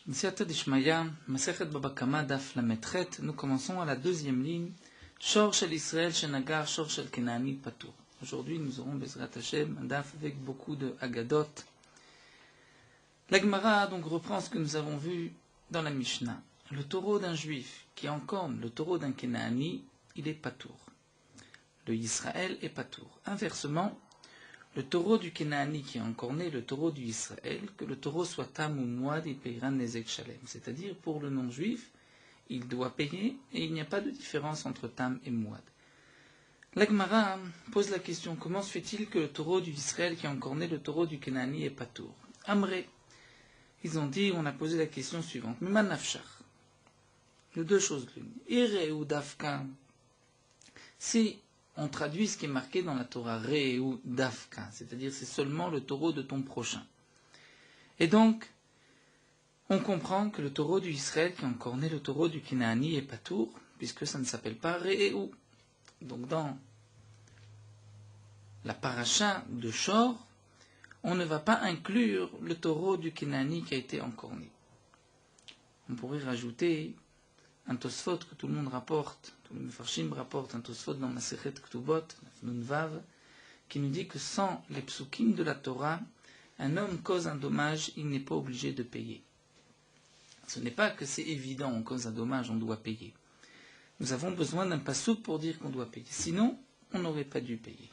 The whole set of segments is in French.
Siyata Dishmaya, Masechet Baba Kama, Daf Lametchet, nous commençons à la deuxième ligne. Shor Shel Israël, Shenagar, Shor Shel Kenaani, Patour. Aujourd'hui, nous aurons Bezrat Hashem, un Daf avec beaucoup de Agadot. La Gemara donc reprend ce que nous avons vu dans la Mishnah. Le taureau d'un juif qui encorne le taureau d'un Kenaani, il est Patour. Le Israël est Patour. Inversement, le taureau du Kenaani qui a encorné le taureau du Israël, que le taureau soit tam ou mouad, il payera nezek shalem. C'est-à-dire, pour le non-juif, il doit payer et il n'y a pas de différence entre tam et mouad. La Gemara pose la question, comment se fait-il que le taureau du Israël qui a encorné le taureau du Kenaani est patour? Amré, ils ont dit, on a posé la question suivante. Mima nafshach. De deux choses l'une. Ire ou dafka. Si on traduit ce qui est marqué dans la Torah, Re ou Dafka, c'est-à-dire c'est seulement le taureau de ton prochain. Et donc, on comprend que le taureau du Israël qui a encorné le taureau du Kenaani est patour, puisque ça ne s'appelle pas Re ou. Donc dans la paracha de Shor, on ne va pas inclure le taureau du Kenaani qui a été encorné. On pourrait rajouter un Tosfot que tout le monde rapporte, tous les Mefarshim rapportent un Tosfot dans Masechet Ktubot, Nun Vav, qui nous dit que sans les psukim de la Torah, un homme cause un dommage, il n'est pas obligé de payer. Ce n'est pas que c'est évident, on cause un dommage, on doit payer. Nous avons besoin d'un pasouk pour dire qu'on doit payer. Sinon, on n'aurait pas dû payer.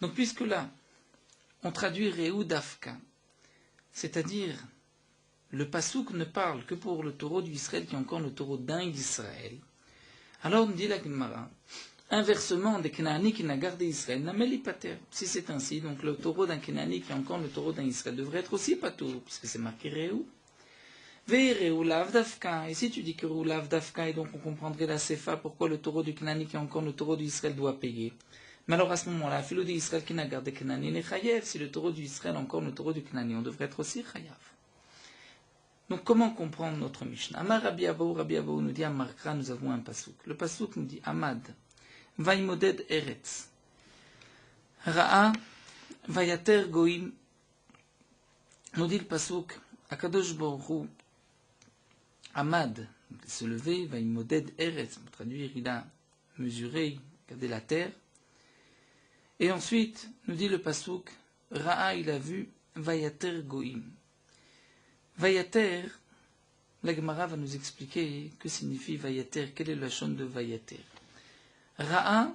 Donc puisque là, on traduit Réou Dafka, c'est-à-dire le pasouk ne parle que pour le taureau d'Israël qui est encore le taureau d'un d'Israël. Alors on dit la Gemara, inversement des Kenaani qui n'a gardé Israël, n'ameli pater. Si c'est ainsi, donc le taureau d'un Kenaani qui est encore le taureau d'un Israël devrait être aussi patour, puisque c'est marqué Réou. Ve Réou lav dafka. Et si tu dis que Réou lav dafka, et donc on comprendrait la Sefa, pourquoi le taureau du Kenaani qui est encore le taureau d'Israël doit payer. Mais alors à ce moment-là, philo d'Israël qui n'a gardé Kenaani n'est chayev. Si le taureau d'Israël est encore le taureau du Kenaani, on devrait être aussi chayav. Donc comment comprendre notre Mishnah? Amar Rabbi Abahu nous dit à Markra, nous avons un pasouk. Le pasouk nous dit Amad, Vaimoded Eretz, Ra'a, Vayater Goim. Nous dit le pasouk, Akadosh Baruch Hu, Amad, il se lever, Vaimoded Eretz, on peut traduire, il a mesuré, regardé la terre. Et ensuite, nous dit le pasouk, Ra'a, il a vu, Vayater Goim. Vayater, la Gemara va nous expliquer que signifie Vayater, quelle est la chaîne de Vayater. Ra'a,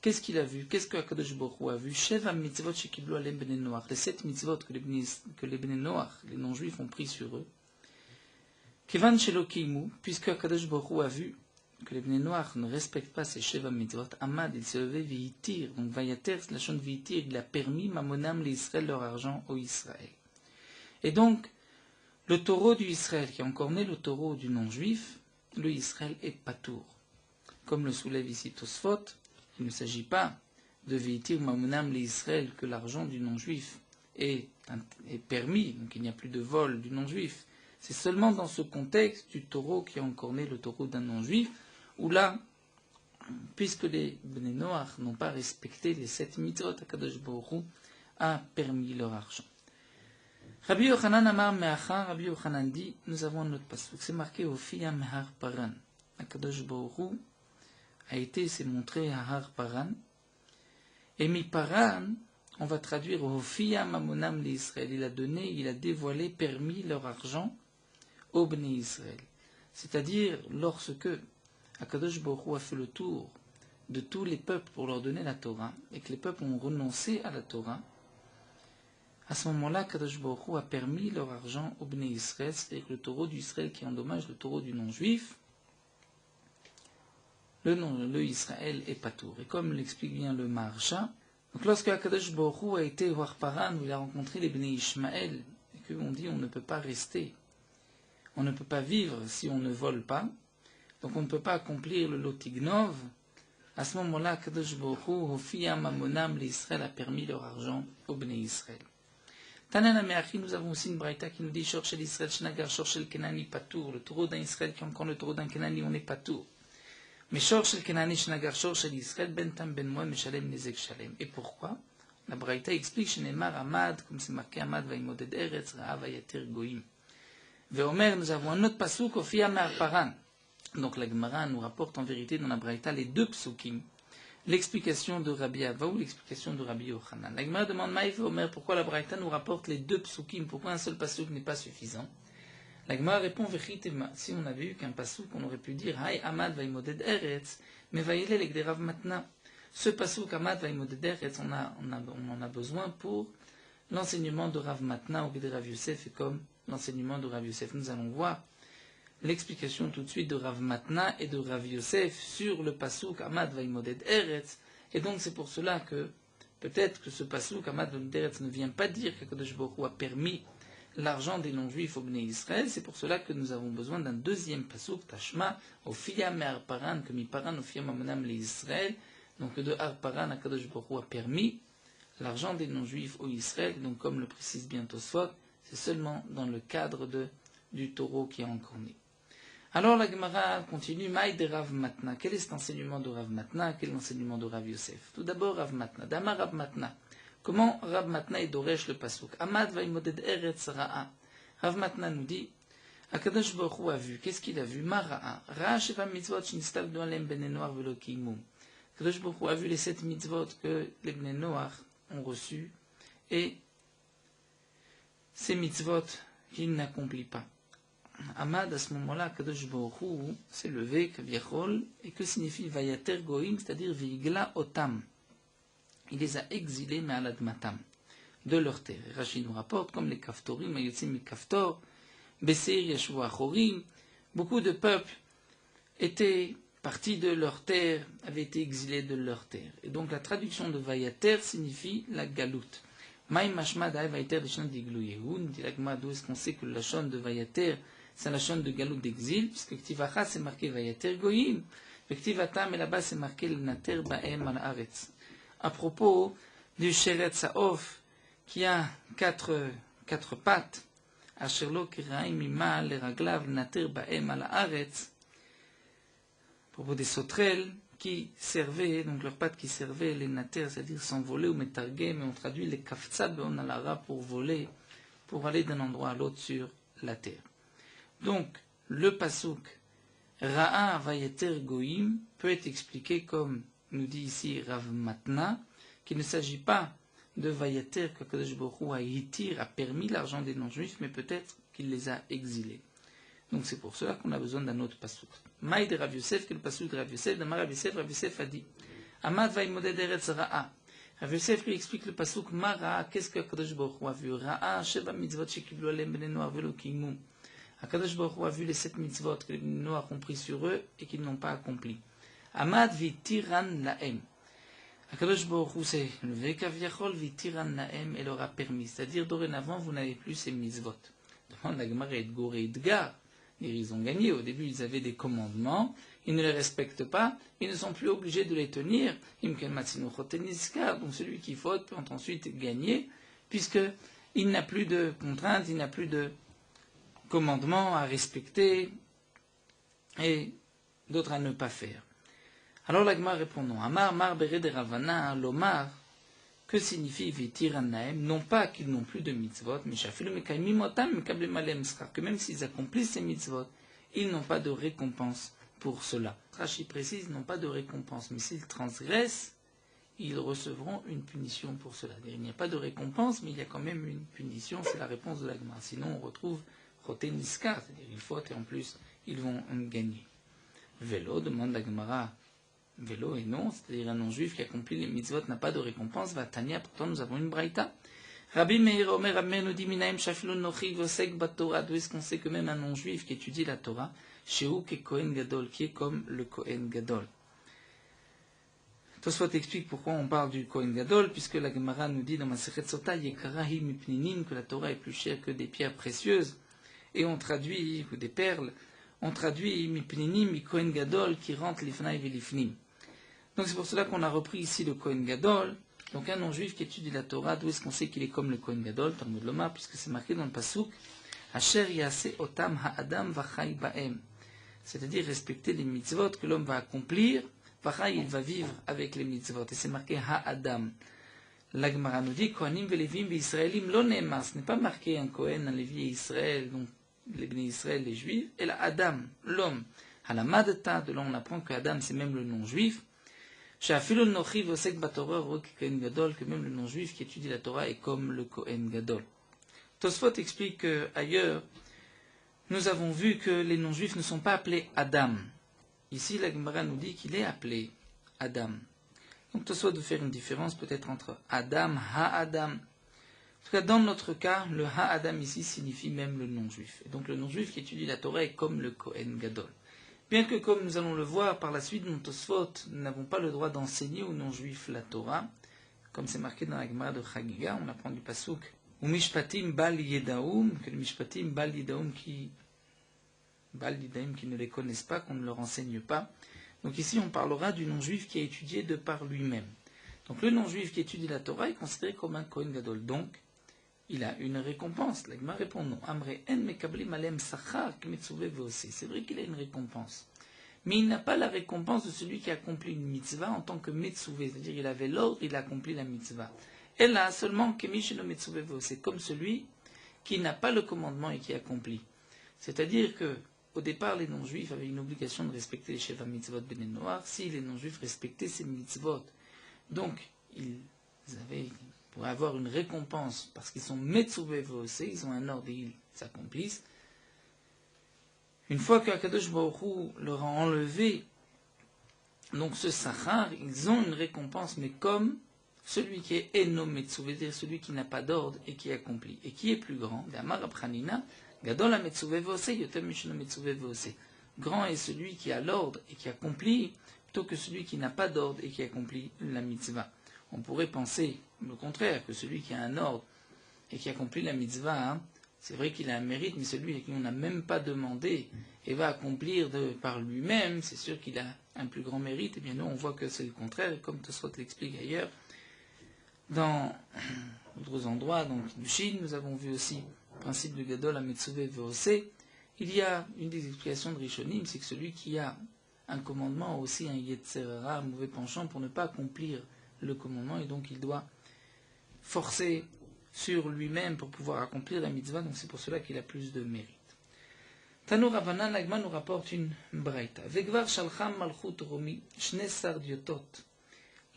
qu'est-ce qu'il a vu? Qu'est-ce que Akadosh Baruch Hu a vu? Sheva mitzvot shekiblu alem bnei Noach, les 7 mitzvot que les bnei Noach, les non-juifs, ont pris sur eux. Kevan shelo kimu, puisque Akadosh Baruch Hu a vu que les bnei Noach ne respectent pas ces Sheva mitzvot, Amad, il s'est levé Vayitir. Donc Vayater, la chaîne de Vayitir, il a permis Mamonam l'Israël leur argent au Israël. Et donc, le taureau du Israël qui a encorné le taureau du non-juif, le Israël est patour. Comme le soulève ici Tosfot, il ne s'agit pas de Veitir Mamonam l'Israël que l'argent du non-juif est permis, donc il n'y a plus de vol du non-juif. C'est seulement dans ce contexte du taureau qui a encorné le taureau d'un non-juif, où là, puisque les Bnei Noach n'ont pas respecté les 7 mitzvot, Akadosh Baruch Hu a permis leur argent. Rabbi Yochanan Amar Me'achar, Rabbi Yochanan dit, nous avons un autre passage, c'est marqué au Fiya Mehar Paran. Akadosh Baruch Hu a été, s'est montré à Har Paran. Et Mi Paran, on va traduire au Fiya Mamonam l'Israël. Il a donné, il a dévoilé, permis leur argent au Bnei Israël. C'est-à-dire, lorsque Akadosh Baruch Hu a fait le tour de tous les peuples pour leur donner la Torah, et que les peuples ont renoncé à la Torah, à ce moment-là, Kadosh Baruch Hu a permis leur argent au Bnei Israël, c'est-à-dire le taureau d'Israël qui endommage le taureau du non-juif, le Israël est patour. Et comme l'explique bien le Maharsha, donc lorsque Kadosh Baruch Hu a été voir Paran, où il a rencontré les Bnei Ishmaël, et qu'on dit on ne peut pas rester, on ne peut pas vivre si on ne vole pas, donc on ne peut pas accomplir le Lotignov, à ce moment-là, Kadosh Baruch Hu, Hofiya Mamonam l'Israël a permis leur argent au Bnei Israël. Tanana Me'achi, nous avons aussi une braïta qui nous dit Shor shel Israël shnagar, Shor shel Kenaani patour. Le taureau d'un Israël qui est encore le taureau d'un Kenaani, on est patour. Mais Shor shel Kenaani shnagar, Shor shel Israël ben tam ben moed meshalem nezek shalem. Et pourquoi? La braïta explique Shenemar Amad, comme c'est marqué Amad vaimoded eretz ra'a vayater goim. Veomer, nous avons un autre pasouk, Ofia Me'arparan. Donc la Gemara nous rapporte en vérité dans la Braïta les deux psukim. L'explication de Rabbi Ava ou l'explication de Rabbi Yochanan. La Gemara demande Maïf Omer, pourquoi la Braïta nous rapporte les deux psukim, pourquoi un seul pasuk n'est pas suffisant. La Gemara répond Vechitema, si on avait eu qu'un pasuk, on aurait pu dire Hay Amad Vaimoded Eretz, mais Vaïlel Ekderav Matna. Ce pasuk Amad Vaimoded Eretz, on en a besoin pour l'enseignement de Rav Matna ou de Rav Yosef, et comme l'enseignement de Rav Yosef. Nous allons voir l'explication tout de suite de Rav Matna et de Rav Yosef sur le pasuk Amad Vaimoded Eretz, et donc c'est pour cela que peut-être que ce pasuk Amad Vaimoded Eretz ne vient pas dire qu'Akadosh Baruch Hu a permis l'argent des non-juifs au Bnei Israël, c'est pour cela que nous avons besoin d'un deuxième pasuk, Tashma, Ofia Me'arparan, que Miparan Ofia Mamonam le Israël, donc de Arparan, Akadosh Baruch Hu a permis l'argent des non-juifs au Israël, donc comme le précise bien Tosfot, c'est seulement dans le cadre du taureau qui est encore né. Alors la Gemara continue, Maï de Rav Matna. Quel est cet enseignement de Rav Matna? Quel est l'enseignement de Rav Yosef? Tout d'abord Rav Matna. Dama Rav Matna. Comment Rav Matna est d'Oresh le pasuk? Amad Vaimoded Eretz Ra'a. Rav Matna nous dit, Akadosh Baruch Hu a vu. Qu'est-ce qu'il a vu? Ma Ra'a. Ra'a Sheva Mitzvot Shnistaldu Alem Bnei Noach Velo Kiimum. Akadosh Baruch Hu a vu les 7 mitzvot que les Bnei Noach ont reçus et ces mitzvot qu'il n'accomplit pas. Amad, à ce moment-là, Kadosh Baruch Hu s'est levé, Kaviachol, et que signifie Vayater Goïm, c'est-à-dire Vigla Otam. Il les a exilés, mais Alad Matam, de leur terre. Rashi nous rapporte, comme les Kaftorim, Ayotzim et Kaftor, Beseir, Yashua, Chorim, beaucoup de peuples étaient partis de leur terre, avaient été exilés de leur terre. Et donc la traduction de Vayater signifie la galoute. Maïm Mashma Daï Vayater de Shan Diglu Yehoun, dit l'Agma, d'où est-ce qu'on sait que la chaîne de Vayater, c'est la chaîne de galoute d'exil, puisque Ktivacha c'est marqué Vayater Goïm, et Ktivatam et là-bas c'est marqué le Nater Ba'em al Aretz. À propos du Sheret Saof, qui a quatre pattes, Asherlo Kiraim Ima le Raglav le Nater Ba'em al Aretz, à propos des sauterelles qui servaient, donc leurs pattes qui servaient les Nater, c'est-à-dire s'envoler ou métarguer, mais on traduit les Kafza Be'on Alara pour voler, pour aller d'un endroit à l'autre sur la terre. Donc, le pasuk Ra'a Vayeter Goïm peut être expliqué comme nous dit ici Rav Matna, qu'il ne s'agit pas de Vayeter qu'Akadosh Baruch Hu a permis l'argent des non-juifs, mais peut-être qu'il les a exilés. Donc c'est pour cela qu'on a besoin d'un autre pasuk. Maï de Rav Yosef, que le pasuk de Rav Yosef, Rav Yosef a dit Amad Vaimoded Eretz Ra'a. Rav Yosef lui explique le pasuk Ma Ra'a, qu'est-ce qu'Akadosh Baruch Hu a vu? Ra'a Sheva Mitzvot Shekiblu Alem Bnei Noach Velo Kiimum. Akadosh Baruch Hu a vu les 7 mitzvot que les Bnei Noach ont pris sur eux et qu'ils n'ont pas accompli. Amad vitiran laem. Akadosh Baruch Hu s'est levé, Kaviachol vitiran laem, et leur a permis. C'est-à-dire, dorénavant, vous n'avez plus ces mitzvot. Demande la Gemara et Edgor et Edgar. Ils ont gagné. Au début, ils avaient des commandements. Ils ne les respectent pas. Ils ne sont plus obligés de les tenir. Imken matzinu choteniskar. Donc, celui qui faute peut ensuite gagner, puisqu'il n'a plus de contraintes, il n'a plus de commandements à respecter et d'autres à ne pas faire. Alors l'Agma répond non. Amar mar bere de Ravana, l'omar, que signifie vitir anaem? Non pas qu'ils n'ont plus de mitzvot, mais shafilu mekaimim otam mekablem alem skar, que même s'ils accomplissent ces mitzvot, ils n'ont pas de récompense pour cela. Rashi précise, n'ont pas de récompense, mais s'ils transgressent, ils recevront une punition pour cela. Il n'y a pas de récompense, mais il y a quand même une punition, c'est la réponse de l'Agma. Sinon on retrouve roté niskar, c'est-à-dire ils fautent et en plus ils vont gagner. Vélo, demande la Gemara. Vélo et non, c'est-à-dire un non-juif qui accomplit les mitzvot n'a pas de récompense. Vatania, pourtant nous avons une braïta. Rabbi Meir Omer Rabbi nous dit Minaim Shafilun Nochi Vosek Batora. D'où est-ce qu'on sait que même un non-juif qui étudie la Torah, Shehu ke Kohen Gadol, qui est comme le Kohen Gadol. Tosfot explique pourquoi on parle du Kohen Gadol, puisque la Gemara nous dit dans Masechet Sota Yekarahi Mipninim, que la Torah est plus chère que des pierres précieuses, et on traduit, ou des perles, on traduit Mipninim, mi Kohen Gadol, qui rentre l'ifnaï velifnim. Donc c'est pour cela qu'on a repris ici le Kohen Gadol. Donc un non-juif qui étudie la Torah, d'où est-ce qu'on sait qu'il est comme le Kohen Gadol, Talmud Lomar, puisque c'est marqué dans le pasuk Asher yase otam ha'adam vachai ba'em. C'est-à-dire respecter les mitzvot que l'homme va accomplir, vachai, il va vivre avec les mitzvot. Et c'est marqué ha'adam. L'Agmara nous dit Kohanim velevim ve'israelim lo ne'emar. Ce n'est pas marqué un Kohen, un Lévi et Israël, donc les Bnei Israël, les Juifs, et la Adam, l'homme. À la Madata, de là on apprend que Adam c'est même le non-juif. Que même le non-juif qui étudie la Torah est comme le Kohen Gadol. Tosfot explique qu'ailleurs, nous avons vu que les non-juifs ne sont pas appelés Adam. Ici, la Gemara nous dit qu'il est appelé Adam. Donc Tosfot veut faire une différence peut-être entre Adam, Ha-Adam. En tout cas, dans notre cas, le Ha-Adam ici signifie même le non-juif. Et donc le non-juif qui étudie la Torah est comme le Kohen Gadol. Bien que, comme nous allons le voir par la suite, nous, Tosfot, nous n'avons pas le droit d'enseigner aux non-juifs la Torah, comme c'est marqué dans la Gemara de Chagiga, on apprend du Pasuk, ou Mishpatim Bal Yedaum, que le Mishpatim Bal Yedaum qui ne les connaissent pas, qu'on ne leur enseigne pas. Donc ici, on parlera du non-juif qui a étudié de par lui-même. Donc le non-juif qui étudie la Torah est considéré comme un Kohen Gadol. Donc, il a une récompense. La Gemara répond non. C'est vrai qu'il a une récompense. Mais il n'a pas la récompense de celui qui a accompli une mitzvah en tant que metzuvé. C'est-à-dire qu'il avait l'ordre, il a accompli la mitzvah. Elle a seulement kemishelo metzuvé. C'est comme celui qui n'a pas le commandement et qui accomplit. C'est-à-dire que au départ, les non-juifs avaient une obligation de respecter les Sheva mitzvot Bnei Noach si les non-juifs respectaient ces mitzvot. Donc, ils pourraient avoir une récompense parce qu'ils sont metzuvé vosé, ils ont un ordre et ils s'accomplissent. Une fois que Akadosh Baruch Hu leur a enlevé donc ce sachar, ils ont une récompense, mais comme celui qui est eno metzuvé, c'est-à-dire celui qui n'a pas d'ordre et qui accomplit. Et qui est plus grand? Grand est celui qui a l'ordre et qui accomplit, plutôt que celui qui n'a pas d'ordre et qui accomplit la mitzvah. On pourrait penser le contraire, que celui qui a un ordre et qui accomplit la mitzvah, c'est vrai qu'il a un mérite, mais celui à qui on n'a même pas demandé et va accomplir par lui-même, c'est sûr qu'il a un plus grand mérite. Et bien nous, on voit que c'est le contraire, et comme Tosfot l'explique ailleurs, dans d'autres endroits, donc du Chine, nous avons vu aussi le principe de Gadol à Metzuvé Veosé. Il y a une des explications de Rishonim, c'est que celui qui a un commandement a aussi un Yetzerara, un mauvais penchant, pour ne pas accomplir le commandement, et donc il doit forcer sur lui-même pour pouvoir accomplir la mitzvah, donc c'est pour cela qu'il a plus de mérite. Tanu Ravanan, l'Agma nous rapporte une braïta. Vegvar shalcham malchut romi, shne sardiotot.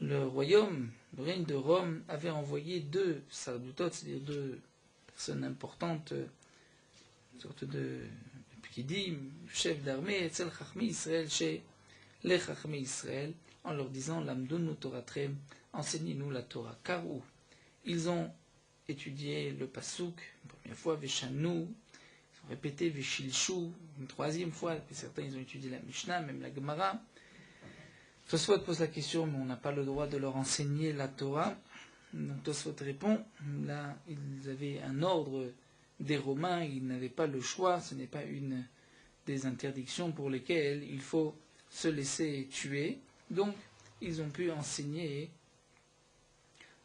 Le royaume, le règne de Rome, avait envoyé 2 sardiotot, c'est-à-dire 2 personnes importantes, une sorte de pkidim, chef d'armée, etzel chachmi Israël, chez les chachmi Israël, en leur disant Lamdunu Toratrem, enseignez-nous la Torah. Car où ils ont étudié le Pasuk, une première fois, Veshanou, ils ont répété Veshilshu, une 3e fois, et certains ils ont étudié la Mishnah, même la Gemara. Tosfot pose la question, mais on n'a pas le droit de leur enseigner la Torah. Donc Tosfot répond, là, ils avaient un ordre des Romains, ils n'avaient pas le choix, ce n'est pas une des interdictions pour lesquelles il faut se laisser tuer. Donc, ils ont pu enseigner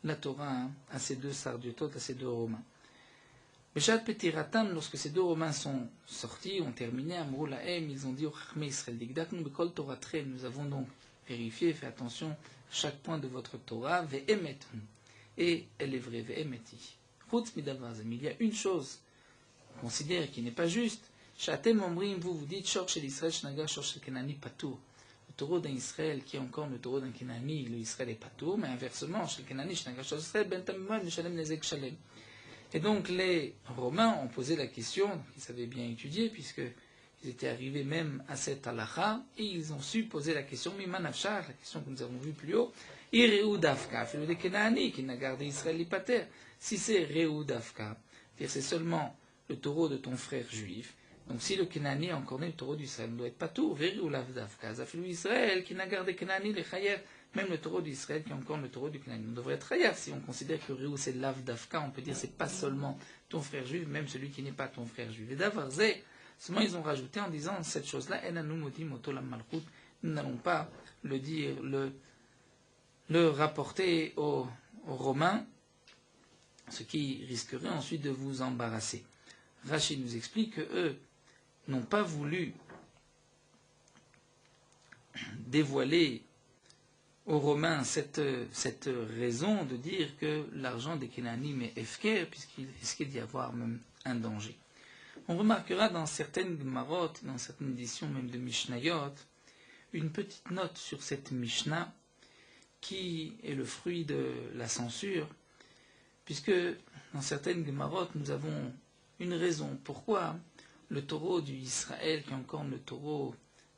la Torah à ces 2 sardiotot, à ces 2 Romains. Beshat Petiratam, lorsque ces 2 Romains sont sortis, ont terminé, Amrou Lahem, ils ont dit au Chachmei Israël, Digdaknu Bekol Toratrem, nous avons donc vérifié, fait attention à chaque point de votre Torah, Ve'emet, et elle est vraie, Ve'emeti. Chutz Midavazem, il y a une chose qu'on considère qui n'est pas juste, Shatem Omrim, vous dites, Shor Shel Israël, Shnaga Shor Shel Kenani Patour. Le taureau d'un Israël qui est encore le taureau d'un Kenani, le Israël est patour, mais inversement, chez le Kenani, et donc les Romains ont posé la question, ils savaient bien étudier, puisqu'ils étaient arrivés même à cette halakha, et ils ont su poser la question, Mimanafshar, la question que nous avons vue plus haut, Ireu Dafka, fait le Kenani, qui n'a gardé Israël l'Ipater. Si c'est Reu Dafka, c'est-à-dire c'est seulement le taureau de ton frère juif. Donc si le Kenani a encore né le taureau d'Israël, il doit être patour, Veri ou Lavdavka, Zafilu Israël, qui n'a gardé Kenani, les Chayer, même le taureau d'Israël qui est encore le taureau du Kenani. On devrait être Chayer, si on considère que Reu c'est Lavdavka, on peut dire c'est pas seulement ton frère juif, même celui qui n'est pas ton frère juif. Et Davarze, seulement ils ont rajouté en disant cette chose-là, Enanu Modim Otolam Malchut, nous n'allons pas le dire, le rapporter aux Romains, ce qui risquerait ensuite de vous embarrasser. Rachid nous explique que eux n'ont pas voulu dévoiler aux Romains cette raison de dire que l'argent des Kénanim est efker, puisqu'il risquait d'y avoir même un danger. On remarquera dans certaines Gemarot, dans certaines éditions même de Mishnayot, une petite note sur cette Mishnah qui est le fruit de la censure, puisque dans certaines Gemarot, nous avons une raison pourquoi le taureau du Israël, qui est encore le taureau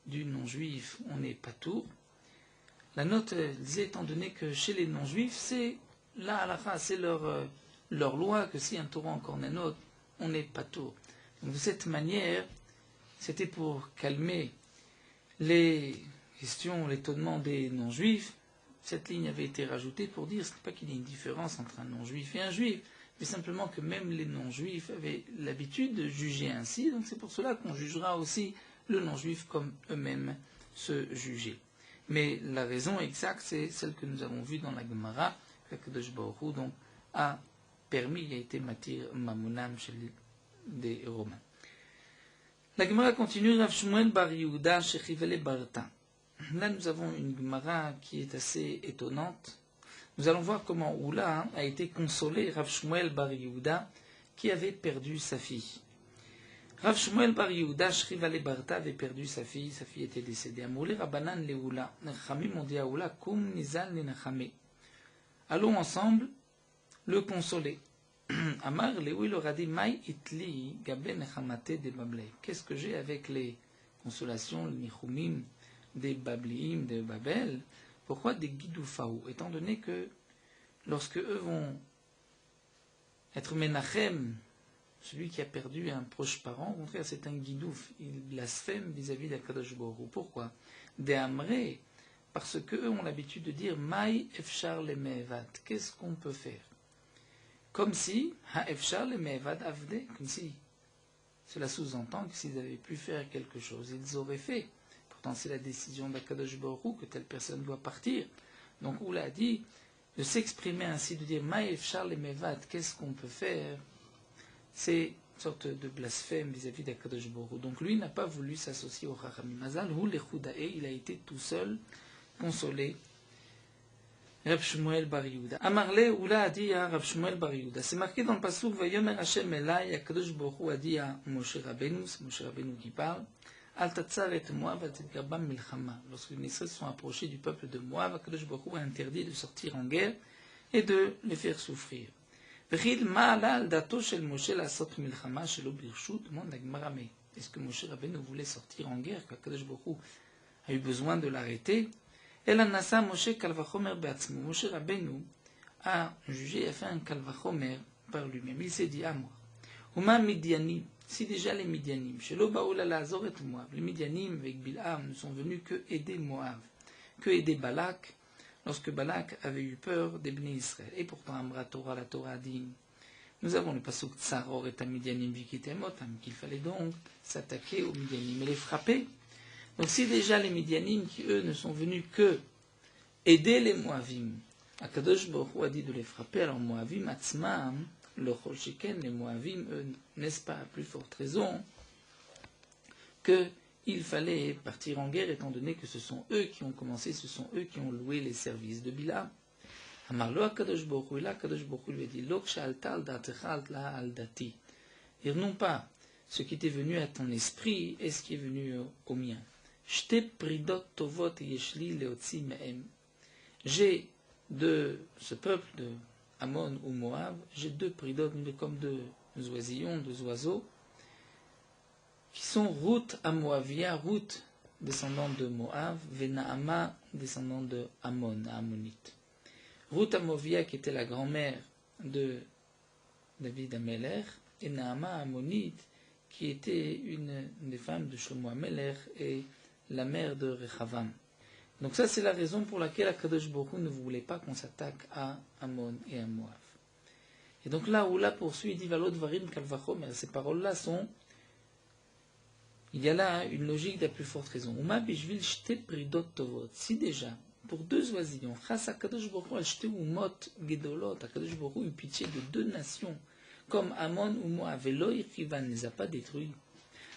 du non-juif, on n'est pas tout. La note disait, étant donné que chez les non-juifs, c'est la halakha, c'est leur loi, que si un taureau encore n'est nôtre, on n'est pas tout. Donc de cette manière, c'était pour calmer les questions, l'étonnement des non-juifs. Cette ligne avait été rajoutée pour dire, ce n'est pas qu'il y ait une différence entre un non-juif et un juif, mais simplement que même les non-juifs avaient l'habitude de juger ainsi, donc c'est pour cela qu'on jugera aussi le non-juif comme eux-mêmes se juger. Mais la raison exacte, c'est celle que nous avons vue dans la Gemara, qu'Akadosh Baruch Hu donc a permis, a été matir mamonam chez des Romains. La Gemara continue, Rav Shmuel bar Yehuda shechivele barta. Là, nous avons une Gemara qui est assez étonnante. Nous allons voir comment Oula a été consolé Rav Shmuel bar Yehuda qui avait perdu sa fille. Rav Shmuel bar Yehuda shechivele barta avait perdu sa fille était décédée. Amoulé Rabbanan le Oula, Nechamim ont dit à Oula, kum nizal nenachame. Allons ensemble le consoler. Amar Léoui leur a dit Maï itli gabe nechamate de Bablei. Qu'est-ce que j'ai avec les consolations, les nichumim des Babliim de Babel? Pourquoi des guidoufaou? Étant donné que lorsque eux vont être menachem, celui qui a perdu un proche parent, au contraire c'est un guidouf, il blasphème vis-à-vis d'Akadosh Baruch Hu. Pourquoi? Des amré, parce qu'eux ont l'habitude de dire Maï efchar le mevad. Qu'est-ce qu'on peut faire? Comme si, comme si cela sous-entend que s'ils avaient pu faire quelque chose, ils auraient fait. Pourtant, c'est la décision d'Akadosh Baruch Hu que telle personne doit partir. Donc, Oula a dit de s'exprimer ainsi, de dire Ma'efshar le mevad, qu'est-ce qu'on peut faire? C'est une sorte de blasphème vis-à-vis d'Akadosh Baruch Hu. Donc, lui n'a pas voulu s'associer au Chachamim. Mazal hu lechudae, il a été tout seul, consolé. Rav Shmuel bar Yehuda. Amarle Oula a dit à Rav Shmuel bar Yehuda. C'est marqué dans le passouk Vayomer Hashem Elai, Akadosh Baruch Hu a dit à Moshe Rabbeinu, c'est Moshe Rabbeinu qui parle, Al tatzar et Moab al tetgarbam milchama. Lorsque les Israéliens sont approchés du peuple de Moab, Akadosh Baruch Hu a interdit de sortir en guerre et de les faire souffrir. Vechid ma'ala al dato shel Moshe lasot milchama shelo birshut, demande la Gemara, mais est-ce que Moshe Rabbeinu voulait sortir en guerre, qu'Akadosh Baruch Hu a eu besoin de l'arrêter? El anasa Moshe kalvachomer beatzmo. Moshe Rabbeinu a jugé, a fait un kalvachomer par lui-même. Il s'est dit, ah moi, Uma Midianim, si déjà les Midianim, Shelo baoula la azor et Moab, les Midianim avec Bilham ne sont venus que aider Moab, que aider Balak, lorsque Balak avait eu peur des Bnei Israël. Et pourtant, Amra Torah, la Torah dit, nous avons le pasuk Tsaror et Midianim vikitemotam, qu'il fallait donc s'attaquer aux Midianim et les frapper. Donc si déjà les Midianim, qui eux ne sont venus que aider les Moavim, Akadosh Baruch Hu a dit de les frapper, alors Moavim atzmam, le Cholchiken, les Moavim, eux, n'est-ce pas à plus forte raison qu'il fallait partir en guerre, étant donné que ce sont eux qui ont commencé, ce sont eux qui ont loué les services de Bilham. Amarlo Akadosh Baruch Hu, là Akadosh Baruch Hu lui a dit, Lok sha'alta al datecha alta al dati. Dire non pas ce qui était venu à ton esprit est ce qui est venu au mien. J'ai de ce peuple de Ammon ou Moab, j'ai deux pridot, comme deux oisillons, deux oiseaux, qui sont Ruth à Moavia, Ruth descendante de Moab, Venaama descendant de Ammon, Ammonite. Ruth à Moavia qui était la grand-mère de David Ameler, et Naama Ammonite qui était une des femmes de Shlomo Ameler et la mère de Rechavam. Donc ça, c'est la raison pour laquelle Akadosh Baruch Hu ne voulait pas qu'on s'attaque à Ammon et à Moab. Et donc là où la poursuit, il dit Valot Varim Kalvachomer. Ces paroles-là sont... Il y a là une logique de la plus forte raison. Uma bishvil shte pridot tovot. Si déjà, pour deux oisillons, Chas Akadosh Baruch Hu acheté umot gedolot, Akadosh Baruch Hu eut pitié de deux nations, comme Ammon ou Moab, Velo Irkivan ne les a pas détruits.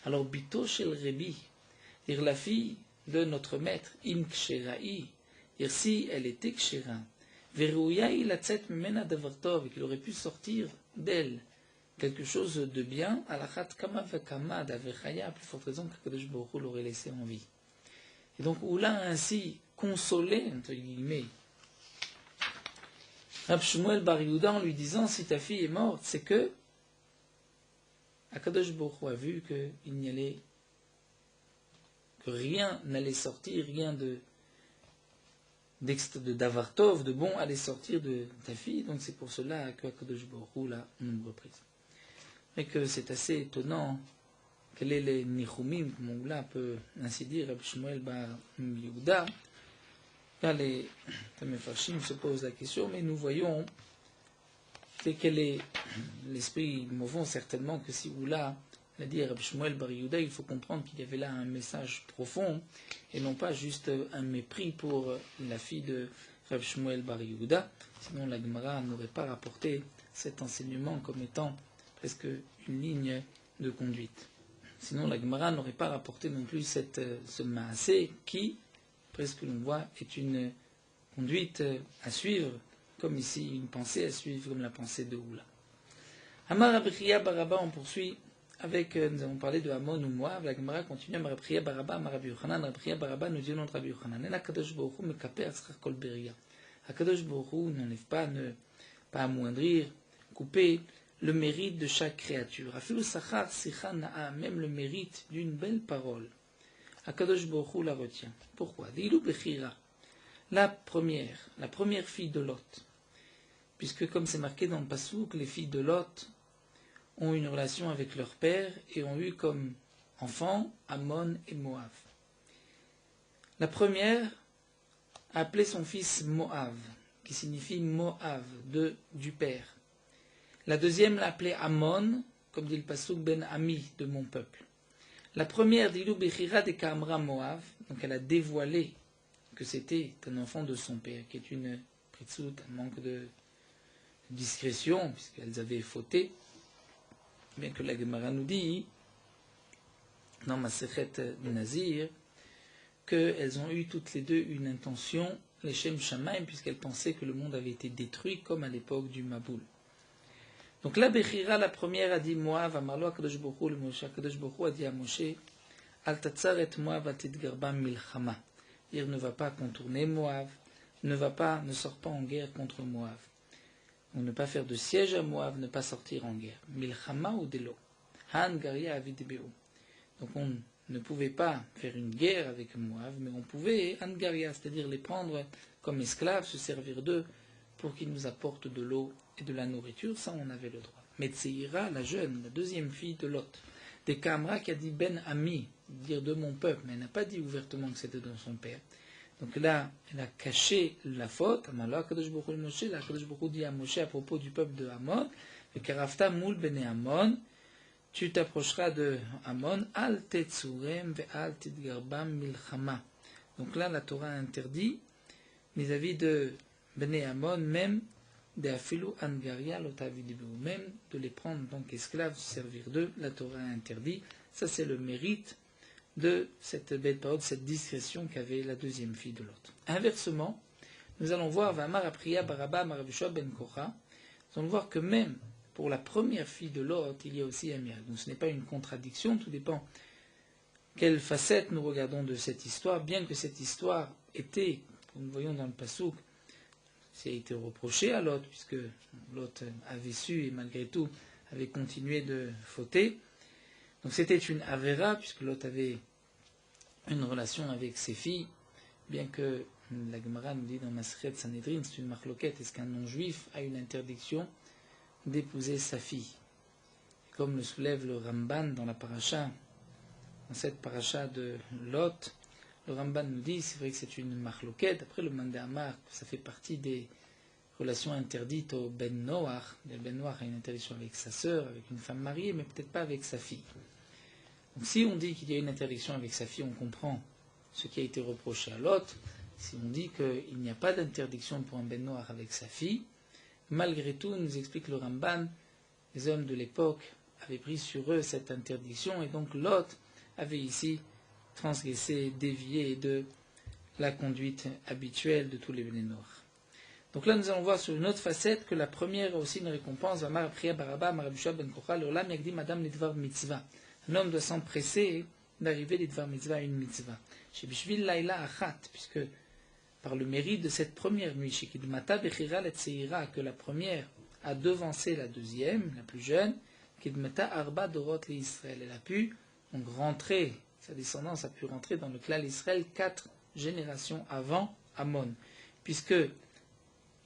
Alors Bito Shel Rebi, dire la fille de notre maître, Im Kshera'i, dire si elle était Kshera, Verouya il a tzet memena davartov, et qu'il aurait pu sortir d'elle quelque chose de bien, alachat kama vekama d'avechaya, à plus forte raison qu'Akadosh Baruch Hu l'aurait laissé en vie. Et donc, où l'a ainsi consolé, entre guillemets, Rab Shmuel Bar Yehuda en lui disant, si ta fille est morte, c'est que Akadosh Baruch Hu a vu que rien n'allait sortir, rien de d'avartov, de bon, allait sortir de ta fille. Donc c'est pour cela que Akadosh Baruch Hu l'a en reprise. Et que c'est assez étonnant. Quel est les nichumim, comme on l'a peut ainsi dire, Rab Shmuel Bar Yehuda. Là, les Mefarshim se posent la question, mais nous voyons quel est l'esprit mouvant, certainement que si ou là, l'a dit Rab Shmuel Bar Yehuda, il faut comprendre qu'il y avait là un message profond, et non pas juste un mépris pour la fille de Rab Shmuel Bar Yehuda, sinon la Gemara n'aurait pas rapporté cet enseignement comme étant presque une ligne de conduite. Sinon la Gemara n'aurait pas rapporté non plus ce maasé qui, presque l'on voit, est une conduite à suivre, comme ici une pensée à suivre, comme la pensée de Oula. Amar Rabbi Chia bar Abba, on poursuit avec, nous avons parlé de Amon ou Moab, la Gemara continue, Amar Rabbi Chia bar Abba, Amar Rabbi Yochanan, Rabbi Chia bar Abba nous dit le nom de Rabbi Yochanan, El HaKadosh Baruch Hu mekaper atzchar kol beria. HaKadosh Baruch Hu n'enlève pas, ne pas amoindrir, couper le mérite de chaque créature. Afilu sachar sicha na'a, même le mérite d'une belle parole. HaKadosh Baruch Hu la retient. Pourquoi? Dilu bechira, la première fille de Lot. Puisque comme c'est marqué dans le Passouk, les filles de Lot ont une relation avec leur père et ont eu comme enfants Ammon et Moab. La première a appelé son fils Moab, qui signifie Moab, du père. La deuxième l'a appelé Ammon, comme dit le Passouk, Ben Ami, de mon peuple. La première, Dilou Bechira de Kamra Moab, donc elle a dévoilé que c'était un enfant de son père, qui est une pritzout, un manque de discrétion, puisqu'elles avaient fauté, bien que la Gemara nous dit, dans Masechet Nazir, qu'elles ont eu toutes les deux une intention, les Shem Shamaim, puisqu'elles pensaient que le monde avait été détruit, comme à l'époque du Maboul. Donc la Bechira, la première, a dit Moab, Amarlo HaKadosh Baruch Hu, le Moshe HaKadosh Baruch Hu a dit à Moshe, Al tatzar et Moab atidgarba milchama. Il ne va pas contourner Moab, ne sort pas en guerre contre Moab. Donc ne pas faire de siège à Moab, ne pas sortir en guerre. Milchama ou Delo. Han Garia Avidebeu. Donc on ne pouvait pas faire une guerre avec Moab, mais on pouvait Han Garia, c'est-à-dire les prendre comme esclaves, se servir d'eux pour qu'ils nous apportent de l'eau et de la nourriture, ça on avait le droit. Mais Tseira, la jeune, la deuxième fille de Lot, des Kamra qui a dit Ben Ami, dire de mon peuple, mais elle n'a pas dit ouvertement que c'était de son père. Donc là, elle a caché la faute. La Kadosh Baruch Hu dit à Moshe à propos du peuple de Ammon, Karafta moul bene Ammon, tu t'approcheras de Ammon, al tetzurem ve al tidgarbam milchama. Donc là, la Torah interdit vis-à-vis de bene Ammon, même de afilu angaria lotavidibu, même de les prendre en tant qu'esclaves, se servir d'eux, la Torah interdit. Ça, c'est le mérite de cette belle parole, cette discrétion qu'avait la deuxième fille de Lot. Inversement, nous allons voir Vamar Apriya Baraba Marabishua Ben Kocha, nous allons voir que même pour la première fille de Lot, il y a aussi un miracle. Donc ce n'est pas une contradiction, tout dépend quelle facette nous regardons de cette histoire, bien que cette histoire était, comme nous voyons dans le Passouk, ça a été reproché à Lot, puisque Lot avait su et malgré tout avait continué de fauter. Donc c'était une Avera, puisque Lot avait une relation avec ses filles, bien que la Gemara nous dit dans Masechet Sanhedrin, c'est une marloquette, est-ce qu'un non-juif a une interdiction d'épouser sa fille? Comme le soulève le Ramban dans la paracha, dans cette paracha de Lot, le Ramban nous dit, c'est vrai que c'est une marloquette, après le Mandé Amar, ça fait partie des relations interdites au Ben Noach. Le Ben Noach a une interdiction avec sa sœur, avec une femme mariée, mais peut-être pas avec sa fille. Donc si on dit qu'il y a une interdiction avec sa fille, on comprend ce qui a été reproché à Lot. Si on dit qu'il n'y a pas d'interdiction pour un Ben Noach avec sa fille, malgré tout, nous explique le Ramban, les hommes de l'époque avaient pris sur eux cette interdiction, et donc Lot avait ici transgressé, dévié de la conduite habituelle de tous les Ben Noach. Donc là, nous allons voir sur une autre facette que la première a aussi une récompense. Un homme doit s'empresser d'arriver l'idvar mitzvah à une mitzvah. Puisque par le mérite de cette première nuit, que la première a devancé la deuxième, la plus jeune, elle a pu donc rentrer, sa descendance a pu rentrer dans le clan d'Israël 4 générations avant Amon, puisque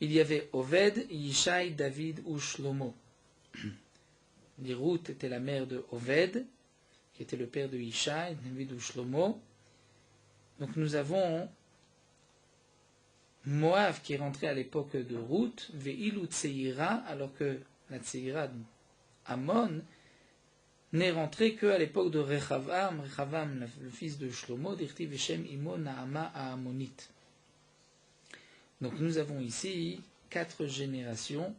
il y avait Oved, Yishai, David ou Shlomo. Ruth était la mère de Oved, qui était le père de Yishai, David ou Shlomo. Donc nous avons Moab qui est rentré à l'époque de Ruth, Ve'ilu Tseira, alors que la Tseira Amon n'est rentré qu'à l'époque de Rechavam, le fils de Shlomo, d'Irti Veshem Imo Naama à Ammonite. Donc nous avons ici 4 générations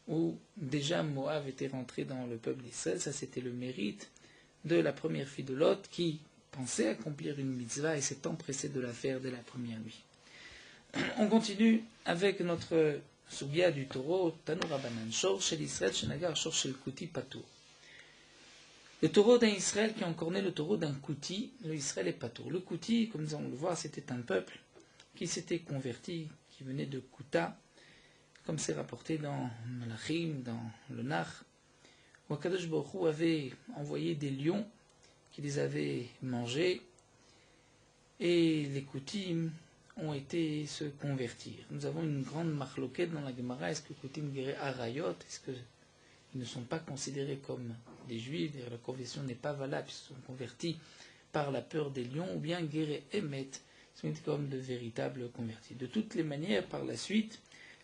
où déjà Moab était rentré dans le peuple d'Israël. Ça, c'était le mérite de la première fille de Lot qui pensait accomplir une mitzvah et s'est empressée de la faire dès la première nuit. On continue avec notre Sugia du taureau, Tanu Rabbanan, Shor Shel Israël, Shenagar, Shor Shel Kuti, Patour. Le taureau d'un Israël qui a encore né le taureau d'un Kuti, le Israël est Patour. Le Kuti, comme nous allons le voir, c'était un peuple qui s'était converti, qui venait de Kuta, comme c'est rapporté dans Malachim, dans le Nach, où Akadosh Baruch Hu avait envoyé des lions qui les avaient mangés, et les Kutim ont été se convertir. Nous avons une grande marloquette dans la Gemara. Est-ce que Kutim Gere Arayot, est-ce qu'ils ne sont pas considérés comme des Juifs, la conversion n'est pas valable, ils se sont convertis par la peur des lions, ou bien Gere Emet, ils sont comme de véritables convertis. De toutes les manières, par la suite,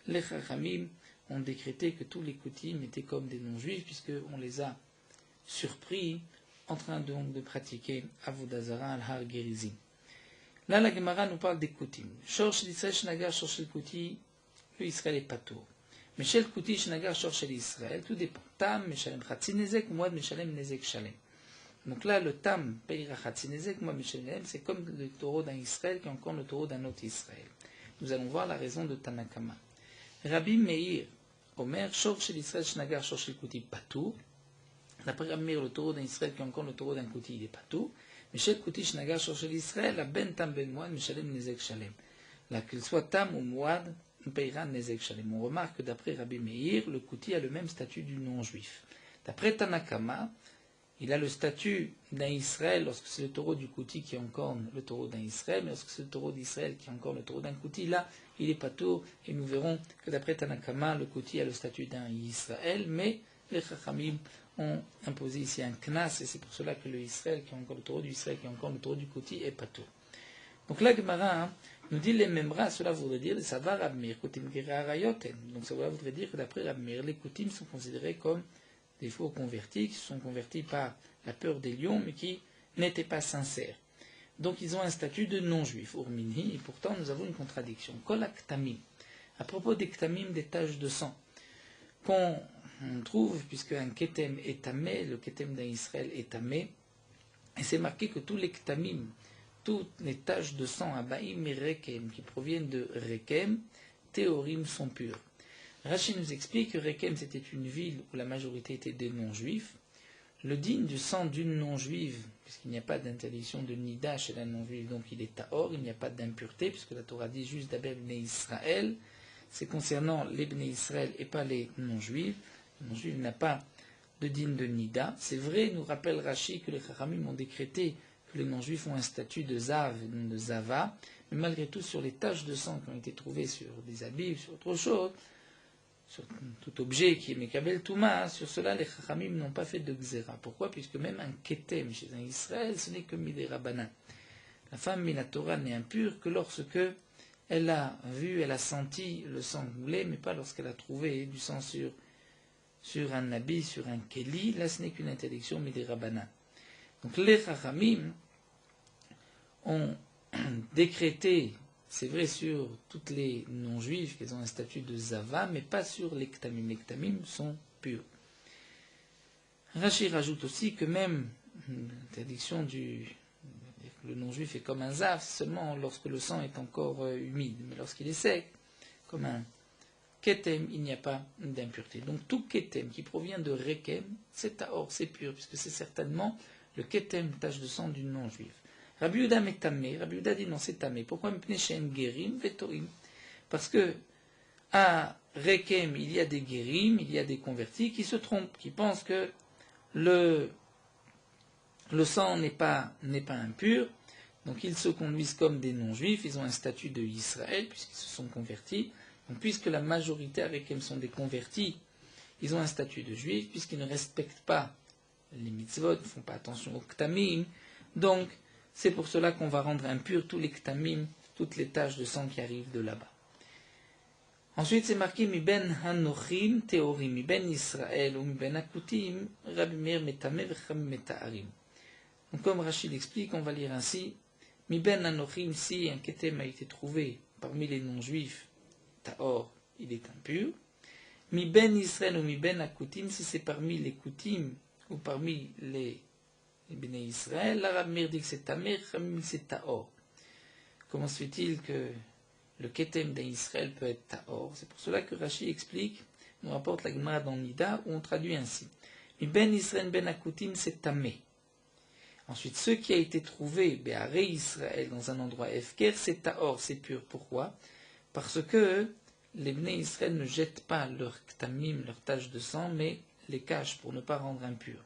les Chachamim ont décrété que tous les Kutim étaient comme des non-juifs, puisqu'on les a surpris en train donc de pratiquer Avodah Zarah al-Har Gerizim. Là, la Gemara nous parle des Kutim. Shor shel Israël shnagar shor shel Kuti, le Israël est patour. Mais shel Kuti shnagar shor shel Israël, tout dépend. Tam meshalem chatzi nezek, moad meshalem nezek shalem. Donc là, le Tam payera chatzi nezek, moad meshalem, c'est comme le taureau d'un Israël qui est encore le taureau d'un autre Israël. Nous allons voir la raison de Tanakama. Rabbi Meir, Omer, shor shel Israël shnagar shor shel Kuti patour. D'après Rabbi Meir, le taureau d'un Israël qui est encore le taureau d'un Kuti, il est patour. Mais chez Kuti shnagar shor shel Israël, la ben tam ben moad meshalem nezek shalem. Là, qu'il soit Tam ou moad, on payera nezek shalem. On remarque que d'après Rabbi Meir, le Kuti a le même statut du non-juif. D'après Tanakama, il a le statut d'un Israël lorsque c'est le taureau du Kuti qui encorne le taureau d'un Israël, mais lorsque c'est le taureau d'Israël qui encorne le taureau d'un Kuti, là, il est patour, et nous verrons que d'après Tanakama, le Kuti a le statut d'un Israël, mais les Chachamim ont imposé ici un knas, et c'est pour cela que le Israël, qui est encore le taureau du Israël, qui est encore le taureau du Kuti, est patour. Donc là, Gemara nous dit les Memra, cela voudrait dire les Savar Rabmir, Kutim Gera Arayoten. Donc ça voudrait dire que d'après Rabmir, les Kutim sont considérés comme des faux convertis, qui se sont convertis par la peur des lions, mais qui n'étaient pas sincères. Donc ils ont un statut de non-juif, Urmini, et pourtant nous avons une contradiction. Kol Aktamim, à propos des Ktamim, des taches de sang, qu'on trouve, puisque un Ketem est tamé, le Ketem d'un Israël est tamé, et c'est marqué que tous les Ktamim, toutes les taches de sang, Abaim et Rekem, qui proviennent de Rekem, Théorim sont pures. Rashi nous explique que Rekem c'était une ville où la majorité était des non-juifs. Le digne du sang d'une non-juive, puisqu'il n'y a pas d'interdiction de nida chez la non-juive, donc il est tahor, il n'y a pas d'impureté, puisque la Torah dit juste d'Abel Bnei Israël, c'est concernant les Bnei Israël et pas les non-juifs. Le non-juif n'a pas de digne de nida. C'est vrai, nous rappelle Rashi que les Chachamim ont décrété que les non-juifs ont un statut de zav et non de zava, mais malgré tout, sur les taches de sang qui ont été trouvées sur des habits, sur autre chose, sur tout objet qui est Mekabel Touma, sur cela les Chachamim n'ont pas fait de Xéra. Pourquoi? Puisque même un Ketem chez un Israël, ce n'est que Midei Rabbanan. La femme Minatora n'est impure que lorsque elle a vu, elle a senti le sang couler, mais pas lorsqu'elle a trouvé du sang sur un habit, sur un Keli. Là, ce n'est qu'une interdiction Midei Rabbanan. Donc les Chachamim ont décrété, c'est vrai sur toutes les non-juifs qu'elles ont un statut de Zava, mais pas sur les Ktamim. Les Ktamim sont purs. Rashi rajoute aussi que même l'interdiction le non-juif est comme un Zav seulement lorsque le sang est encore humide, mais lorsqu'il est sec, comme un ketem, il n'y a pas d'impureté. Donc tout ketem qui provient de rekem, c'est tahor, c'est pur, puisque c'est certainement le ketem, tache de sang d'une non-juive. Rabbi Yehuda metamé, Rabbi Yehuda dit non, c'est tamé. Pourquoi mepnei she'en gerim vetorim? Parce que à rekem, il y a des guérim, il y a des convertis qui se trompent, qui pensent que le sang n'est pas impur, donc ils se conduisent comme des non-juifs, ils ont un statut de Israël, puisqu'ils se sont convertis. Donc puisque la majorité avec eux sont des convertis, ils ont un statut de juifs, puisqu'ils ne respectent pas les mitzvot, ne font pas attention aux ktamim, donc c'est pour cela qu'on va rendre impurs tous les ktamim, toutes les taches de sang qui arrivent de là-bas. Ensuite, c'est marqué mi ben hanochim teorim, mi ben Israël ou mi ben akutim, Rabbi Meir metame vecham metaharim. Donc, comme Rachid explique, on va lire ainsi mi ben hanochim, si un ketem a été trouvé parmi les non-juifs, tahor, il est impur. Mi ben Israël ou mi ben akutim, si c'est parmi les kutim ou parmi les Bnei Israël, là Rabbi Meir dit que c'est tamé, Chamim c'est tahor. Comment se fait-il que le ketem d'Israël peut être tahor? C'est pour cela que Rashi explique, nous rapporte la Gemara dans Nida, où on traduit ainsi. Mi ben Israël ben akutim c'est tamé. Ensuite, ce qui a été trouvé, Béharé Israël, dans un endroit efker, c'est tahor, c'est pur. Pourquoi? Parce que les Bnei Israël ne jettent pas leur ktamim, leur tache de sang, mais les cachent pour ne pas rendre impurs.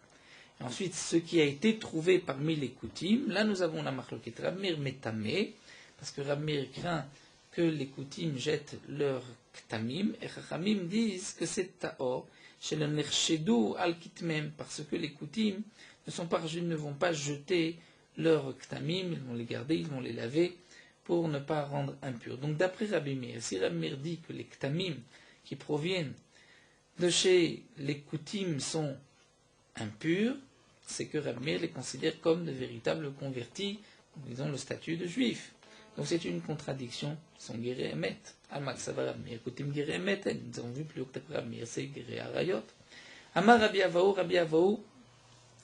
Et ensuite, ce qui a été trouvé parmi les koutim, là nous avons la marloquette Rabbi Meir metamé, parce que Rabbi Meir craint que les koutim jettent leur ktamim, et Chachamim disent que c'est tahor, chez le nershedou al kitmem, parce que les koutim ne vont pas jeter leur ktamim, ils vont les garder, ils vont les laver, pour ne pas rendre impurs. Donc d'après Rabbi Meir, si Rabbi Meir dit que les ktamim qui proviennent de chez les koutim sont impurs, c'est que Rabbi Meir les considère comme de véritables convertis, ils ont le statut de juifs. Donc c'est une contradiction, ils sont guéris Emet. Almak Sava Rabbi Meir, koutim guéris Emet, nous avons vu plus haut que Rabbi Meir, c'est guéris Arayot. Amar Rabbi Avahu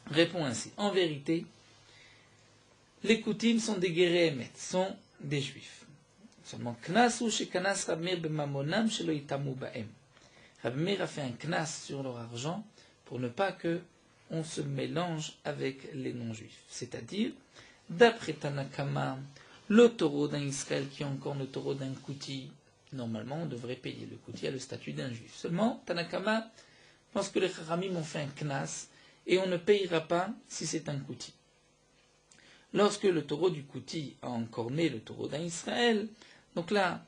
répond ainsi, en vérité, les koutim sont des guéris Emet, sont des juifs. Seulement, knas ou chez kanas Rabbi Meir b'mamonam shelo itamu ba'em. Rabbi Meir a fait un knas sur leur argent pour ne pas que on se mélange avec les non-juifs. C'est-à-dire, d'après Tanakama, le taureau d'un Israël qui est encore le taureau d'un kouti, normalement on devrait payer. Le kouti a le statut d'un juif. Seulement, Tanakama pense que les Chachamim ont fait un knas et on ne payera pas si c'est un kouti. Lorsque le taureau du kouti a encore né le taureau d'un Israël, donc là,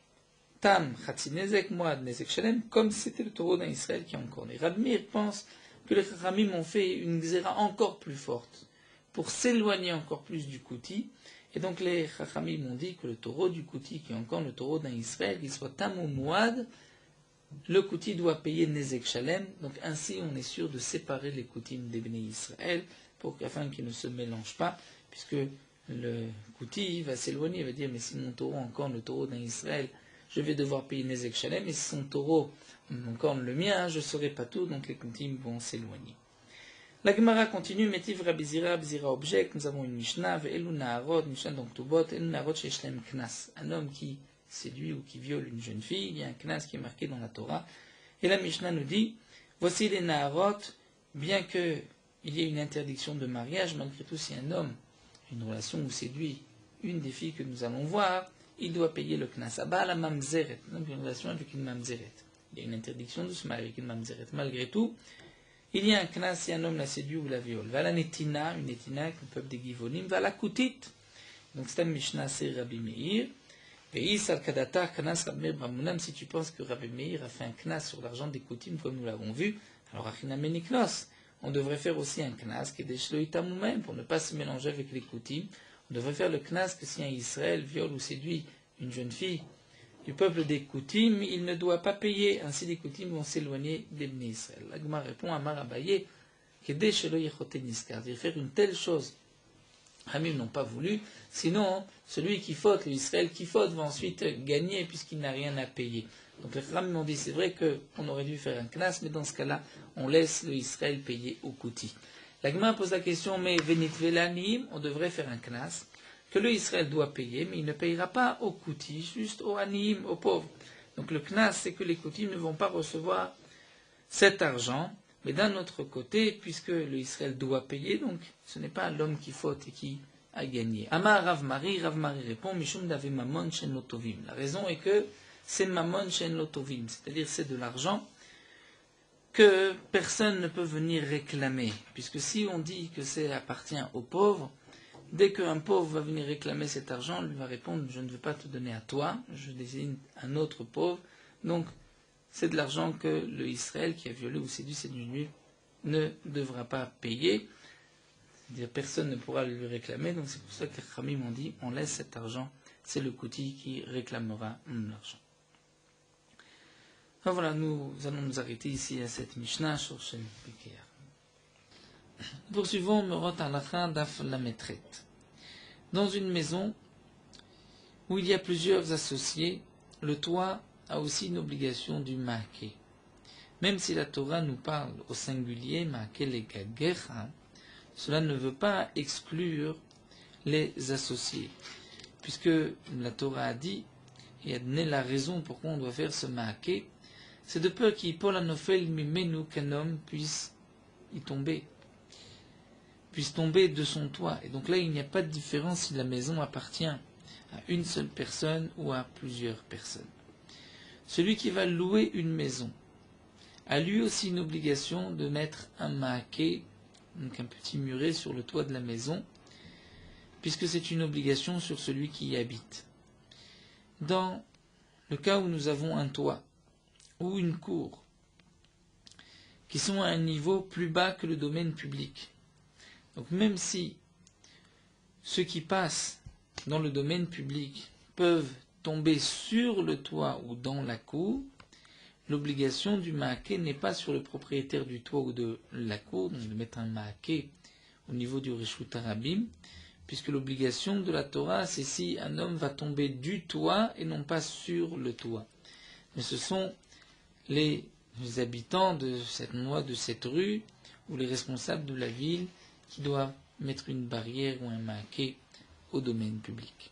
Tam, Chatzi Nezek, Moad, Nezek Shalem, comme c'était le taureau d'un Israël qui a encore né. Rabbi Meir pense que les Chachamim ont fait une xéra encore plus forte pour s'éloigner encore plus du kouti. Et donc les Chachamim ont dit que le taureau du kouti, qui est encore le taureau d'un Israël, qu'il soit Tam ou Moad, le kouti doit payer Nezek Shalem. Donc ainsi on est sûr de séparer les koutim des Bnei Israël afin qu'ils ne se mélangent pas, puisque le kouti va s'éloigner, il va dire mais si mon taureau encore le taureau d'un Israël, je vais devoir payer Nezek Shalem, et si son taureau encore le mien, je ne saurai pas tout, donc les koutim vont s'éloigner. La Gemara continue, Metiv Rabbi Zira object, nous avons une Mishnah, Ve'elu Naharot, Mishnah donc Tubot, Elu Naharot Sheshlem Knas. Un homme qui séduit ou qui viole une jeune fille, il y a un Knas qui est marqué dans la Torah. Et la Mishnah nous dit, voici les Naharot, bien qu'il y ait une interdiction de mariage, malgré tout si un homme a une relation ou séduit une des filles que nous allons voir, il doit payer le Knas. Abba la Mamzeret, donc une relation avec une Mamzeret. Il y a une interdiction de se marier avec une Mamzeret. Malgré tout, il y a un knas si un homme la séduit ou la viole. Va la netina, une netina avec le peuple des Givonim. Va la koutit. Donc c'est un Mishnah, c'est Rabbi Meir. Ve'is al kadata knas Rabbi Meir b'amunam. Si tu penses que Rabbi Meir a fait un knas sur l'argent des koutim comme nous l'avons vu, alors achiname niknos. On devrait faire aussi un knas qui est des shloitamu même pour ne pas se mélanger avec les koutim. On devrait faire le knas que si un Israël viole ou séduit une jeune fille du peuple des Koutim, il ne doit pas payer, ainsi les Koutim vont s'éloigner des Bnei Israël. L'Agma répond à Marabaye, qu'aider chez le Yechote Niskar, de faire une telle chose. Hamim n'ont pas voulu, sinon celui qui faute, l'Israël qui faute, va ensuite gagner puisqu'il n'a rien à payer. Donc les Hamim ont dit, c'est vrai qu'on aurait dû faire un knas, mais dans ce cas-là, on laisse le Israël payer au Kouti. L'Agma pose la question, mais Venit Velanim, on devrait faire un knas, que le Israël doit payer, mais il ne payera pas au Kouti, juste au Aniim, aux pauvres. Donc le knas, c'est que les kotim ne vont pas recevoir cet argent, mais d'un autre côté, puisque le Israël doit payer, donc ce n'est pas l'homme qui faute et qui a gagné. Amar Rav Mari répond, Mishum dave mamon shen lotovim. La raison est que c'est mamon shen lotovim, c'est-à-dire c'est de l'argent que personne ne peut venir réclamer, puisque si on dit que ça appartient aux pauvres, dès qu'un pauvre va venir réclamer cet argent, on lui va répondre « je ne veux pas te donner à toi, je désigne un autre pauvre ». Donc c'est de l'argent que le Israël qui a violé ou séduit cette juive ne devra pas payer. C'est-à-dire personne ne pourra lui réclamer, donc c'est pour ça que les Khamim ont dit on laisse cet argent, c'est le Kouti qui réclamera l'argent. Alors voilà, nous allons nous arrêter ici à cette Mishnah sur Shen Pekeah. Poursuivons Merot Halacha Daf Lametret. Dans une maison où il y a plusieurs associés, le toit a aussi une obligation du Maaké. Même si la Torah nous parle au singulier Maaké legagecha, cela ne veut pas exclure les associés, puisque la Torah a dit et a donné la raison pourquoi on doit faire ce Maaké, c'est de peur qu'Ipol Anofel Mimenu, qu'un homme puisse y tomber, puisse tomber de son toit. Et donc là, il n'y a pas de différence si la maison appartient à une seule personne ou à plusieurs personnes. Celui qui va louer une maison a lui aussi une obligation de mettre un maaké, donc un petit muret sur le toit de la maison, puisque c'est une obligation sur celui qui y habite. Dans le cas où nous avons un toit ou une cour qui sont à un niveau plus bas que le domaine public, donc même si ceux qui passent dans le domaine public peuvent tomber sur le toit ou dans la cour, l'obligation du maaké n'est pas sur le propriétaire du toit ou de la cour, donc de mettre un maaké au niveau du Reshut Harabim, puisque l'obligation de la Torah, c'est si un homme va tomber du toit et non pas sur le toit. Mais ce sont les habitants de cette noix, de cette rue, ou les responsables de la ville qui doivent mettre une barrière ou un maaké au domaine public.